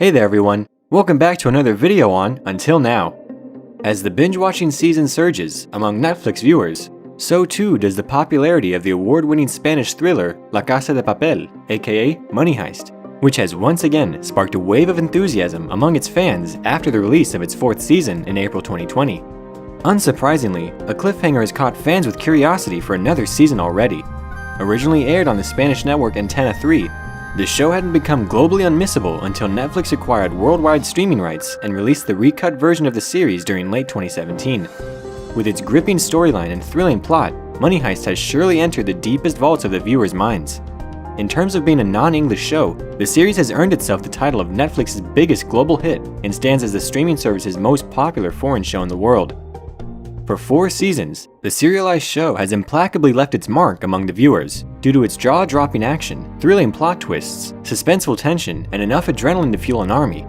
Hey there everyone, welcome back to another video on Until Now. As the binge-watching season surges among Netflix viewers, so too does the popularity of the award-winning Spanish thriller La Casa de Papel, aka Money Heist, which has once again sparked a wave of enthusiasm among its fans after the release of its fourth season in April 2020. Unsurprisingly, a cliffhanger has caught fans with curiosity for another season already. Originally aired on the Spanish network Antena 3, the show hadn't become globally unmissable until Netflix acquired worldwide streaming rights and released the recut version of the series during late 2017. With its gripping storyline and thrilling plot, Money Heist has surely entered the deepest vaults of the viewers' minds. In terms of being a non-English show, the series has earned itself the title of Netflix's biggest global hit and stands as the streaming service's most popular foreign show in the world. For 4 seasons, the serialized show has implacably left its mark among the viewers due to its jaw-dropping action, thrilling plot twists, suspenseful tension, and enough adrenaline to fuel an army.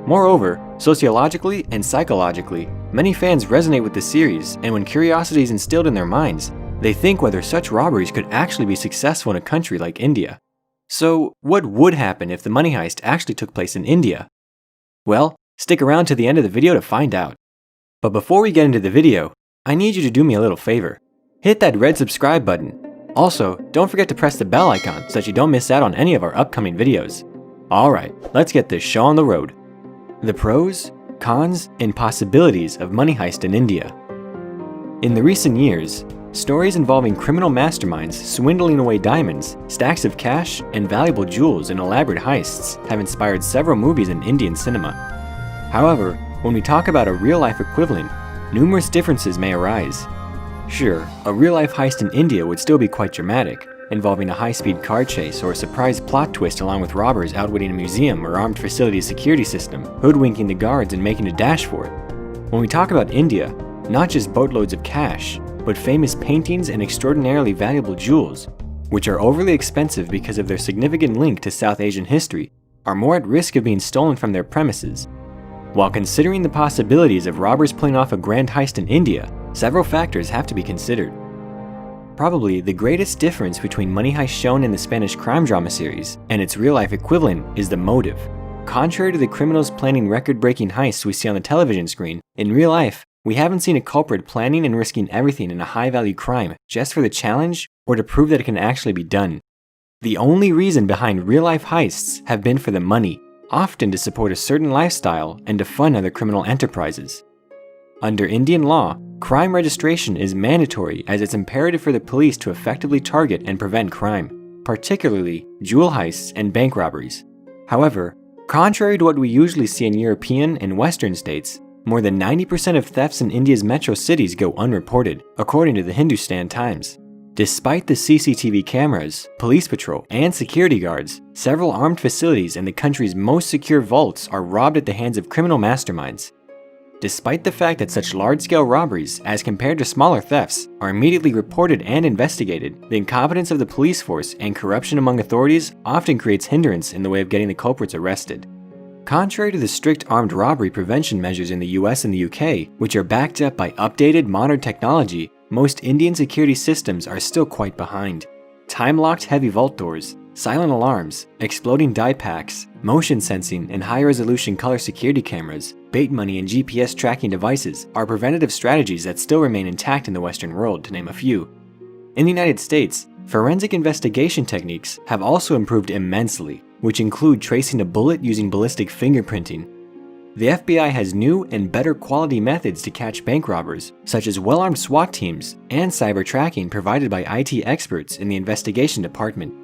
Moreover, sociologically and psychologically, many fans resonate with the series, and when curiosity is instilled in their minds, they think whether such robberies could actually be successful in a country like India. So, what would happen if the money heist actually took place in India? Well, stick around to the end of the video to find out. But before we get into the video, I need you to do me a little favor. Hit that red subscribe button. Also, don't forget to press the bell icon so that you don't miss out on any of our upcoming videos. Alright, let's get this show on the road. The pros, cons, and possibilities of Money Heist in India. In the recent years, stories involving criminal masterminds swindling away diamonds, stacks of cash, and valuable jewels in elaborate heists have inspired several movies in Indian cinema. However, when we talk about a real-life equivalent, numerous differences may arise. Sure, a real-life heist in India would still be quite dramatic, involving a high-speed car chase or a surprise plot twist along with robbers outwitting a museum or armed facilities security system, hoodwinking the guards and making a dash for it. When we talk about India, not just boatloads of cash, but famous paintings and extraordinarily valuable jewels, which are overly expensive because of their significant link to South Asian history, are more at risk of being stolen from their premises. While considering the possibilities of robbers pulling off a grand heist in India, several factors have to be considered. Probably the greatest difference between Money Heist shown in the Spanish crime drama series and its real-life equivalent is the motive. Contrary to the criminals planning record-breaking heists we see on the television screen, in real life, we haven't seen a culprit planning and risking everything in a high-value crime just for the challenge or to prove that it can actually be done. The only reason behind real-life heists have been for the money, often to support a certain lifestyle and to fund other criminal enterprises. Under Indian law, crime registration is mandatory as it's imperative for the police to effectively target and prevent crime, particularly jewel heists and bank robberies. However, contrary to what we usually see in European and Western states, more than 90% of thefts in India's metro cities go unreported, according to the Hindustan Times. Despite the CCTV cameras, police patrol, and security guards, several armed facilities in the country's most secure vaults are robbed at the hands of criminal masterminds. Despite the fact that such large-scale robberies, as compared to smaller thefts, are immediately reported and investigated, the incompetence of the police force and corruption among authorities often creates hindrance in the way of getting the culprits arrested. Contrary to the strict armed robbery prevention measures in the US and the UK, which are backed up by updated modern technology, most Indian security systems are still quite behind. Time-locked heavy vault doors, silent alarms, exploding die packs, motion sensing and high-resolution color security cameras, bait money and GPS tracking devices are preventative strategies that still remain intact in the Western world, to name a few. In the United States, forensic investigation techniques have also improved immensely, which include tracing a bullet using ballistic fingerprinting. The FBI has new and better quality methods to catch bank robbers, such as well-armed SWAT teams and cyber tracking provided by IT experts in the investigation department.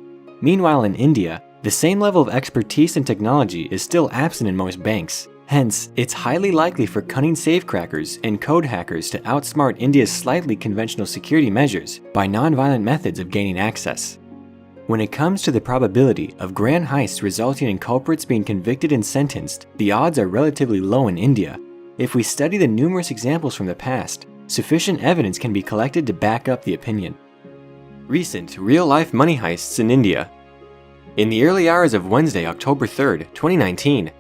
Meanwhile, in India, the same level of expertise and technology is still absent in most banks. Hence, it's highly likely for cunning safecrackers and code hackers to outsmart India's slightly conventional security measures by non-violent methods of gaining access. When it comes to the probability of grand heists resulting in culprits being convicted and sentenced, the odds are relatively low in India. If we study the numerous examples from the past, sufficient evidence can be collected to back up the opinion. Recent real-life money heists in India. In the early hours of Wednesday, October 3rd, 2019,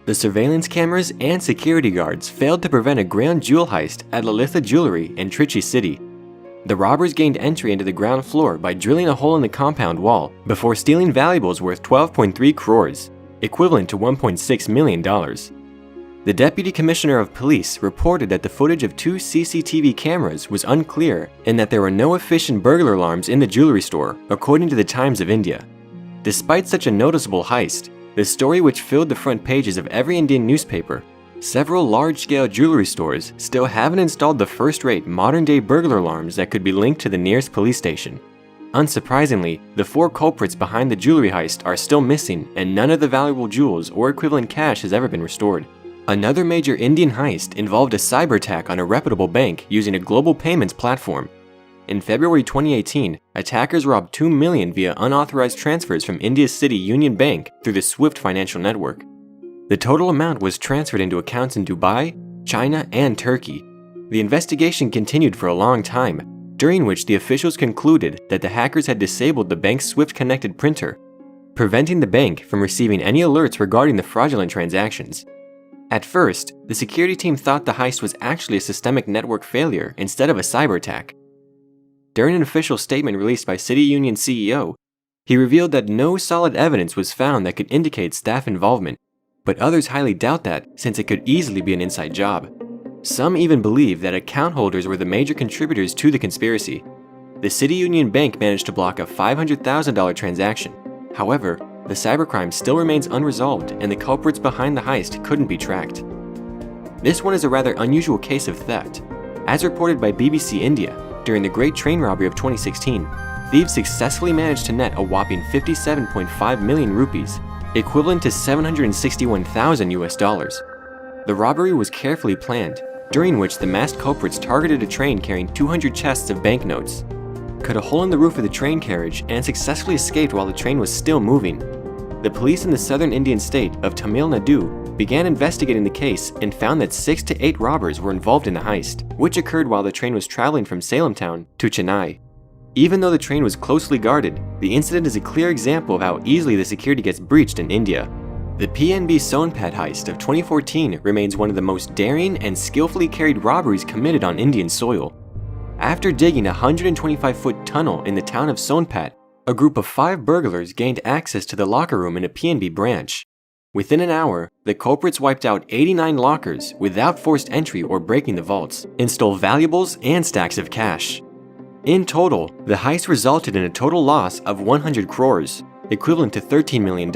the surveillance cameras and security guards failed to prevent a grand jewel heist at Lalitha Jewelry in Trichy City. The robbers gained entry into the ground floor by drilling a hole in the compound wall before stealing valuables worth 12.3 crores. equivalent to $1.6 million. The Deputy Commissioner of Police reported that the footage of 2 CCTV cameras was unclear and that there were no efficient burglar alarms in the jewelry store, according to the Times of India. Despite such a noticeable heist, the story which filled the front pages of every Indian newspaper, several large-scale jewelry stores still haven't installed the first-rate modern-day burglar alarms that could be linked to the nearest police station. Unsurprisingly, the 4 culprits behind the jewelry heist are still missing, and none of the valuable jewels or equivalent cash has ever been restored. Another major Indian heist involved a cyber attack on a reputable bank using a global payments platform. In February 2018, attackers robbed $2 million via unauthorized transfers from India's City Union Bank through the SWIFT financial network. The total amount was transferred into accounts in Dubai, China, and Turkey. The investigation continued for a long time, during which the officials concluded that the hackers had disabled the bank's SWIFT-connected printer, preventing the bank from receiving any alerts regarding the fraudulent transactions. At first, the security team thought the heist was actually a systemic network failure instead of a cyber attack. During an official statement released by City Union CEO, he revealed that no solid evidence was found that could indicate staff involvement, but others highly doubt that since it could easily be an inside job. Some even believe that account holders were the major contributors to the conspiracy. The City Union Bank managed to block a $500,000 transaction. However, the cybercrime still remains unresolved and the culprits behind the heist couldn't be tracked. This one is a rather unusual case of theft. As reported by BBC India, during the Great Train Robbery of 2016, thieves successfully managed to net a whopping 57.5 million rupees, equivalent to $761,000. The robbery was carefully planned, during which the masked culprits targeted a train carrying 200 chests of banknotes, cut a hole in the roof of the train carriage, and successfully escaped while the train was still moving. The police in the southern Indian state of Tamil Nadu began investigating the case and found that 6 to 8 robbers were involved in the heist, which occurred while the train was traveling from Salem town to Chennai. Even though the train was closely guarded, the incident is a clear example of how easily the security gets breached in India. The PNB Sonpat heist of 2014 remains one of the most daring and skillfully carried robberies committed on Indian soil. After digging a 125-foot tunnel in the town of Sonpat, a group of 5 burglars gained access to the locker room in a PNB branch. Within an hour, the culprits wiped out 89 lockers without forced entry or breaking the vaults, and stole valuables and stacks of cash. In total, the heist resulted in a total loss of 100 crores, equivalent to $13 million.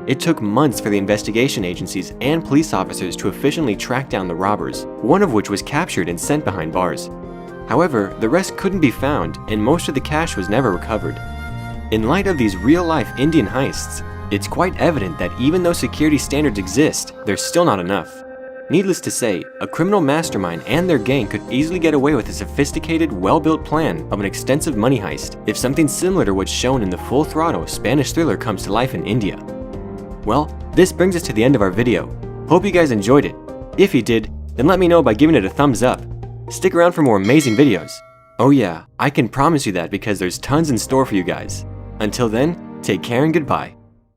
It took months for the investigation agencies and police officers to efficiently track down the robbers, one of which was captured and sent behind bars. However, the rest couldn't be found and most of the cash was never recovered. In light of these real-life Indian heists, it's quite evident that even though security standards exist, they're still not enough. Needless to say, a criminal mastermind and their gang could easily get away with a sophisticated, well-built plan of an extensive money heist if something similar to what's shown in the Full Throttle Spanish thriller comes to life in India. Well, this brings us to the end of our video. Hope you guys enjoyed it. If you did, then let me know by giving it a thumbs up. Stick around for more amazing videos. Oh yeah, I can promise you that because there's tons in store for you guys. Until then, take care and goodbye.